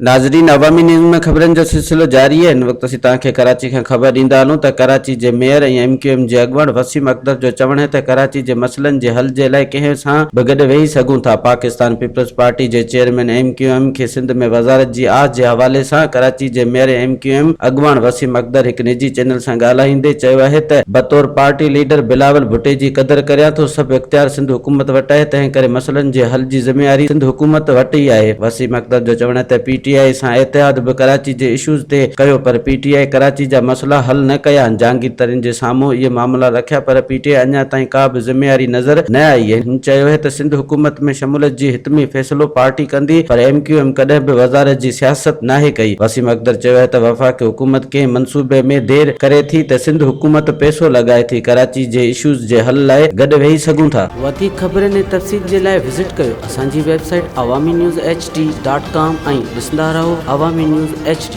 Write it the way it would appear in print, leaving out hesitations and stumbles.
नाज़रीन, अवामी न्यूज़ में खबरनि जो सिलसिलो जारी है। इन वक्त असीं तव्हांखे कराची खां ख़बर ॾींदा हलूं त कराची जे मेयर ऐं MQM जे अॻुवाण वसीम अख्तर जो चवणु है त कराची जे मसइलनि जे हल जे लाइ कंहिं सां बि गॾु वेही सघूं था। पाकिस्तान पीपल्स पार्टी जे चेयरमैन MQM खे सिंध में वज़ारत जी आस जे हवाले सां कराची जे मेयर MQM अॻुवाण वसीम अख्तर हिकु निजी चैनल सां ॻाल्हाईंदे चयो आहे त बतौर पार्टी लीडर बिलावल भुट्टे जी क़दर करियां थो। सभु इख्तियार सिंध हुकूमत वटि आहे, तंहिं करे मसइलनि जे हल जी ज़िमेवारी सिंध हुकूमत वटि ई आहे। वसीम अख्तर जो चवणु है त PTI सां इतिहाद बि कराची जे इशूज़ ते कयो, पर PTI कराची जा मसइला हल न कया। जहांगीर तरीन जे साम्हूं इहे मामला रखिया, पर PTI अञा ताईं का बि ज़िमेवारी नज़र न आई है। चयो है त सिंध हुकूमत में शमूलियत जी हितमी फ़ैसिलो पार्टी कंदी, पर MQM कॾहिं बि वज़ारत जी सियासत नाहे कई। वसीम अख्तर चयो है त वफ़ाक़ी हुकूमत कंहिं मंसूबे में देर करे थी त सिंध हुकूमत पैसो लॻाए थी। कराची जे इशूज़ जे हल लाइ गॾु वेही सघूं था। वधीक ख़बरनि ऐं तफ़सील जे लाइ विज़िट कयो असांजी वेबसाइट awamiNewsHD.com ऐं ॾिसंदा रहो अवामी न्यूज़ HD।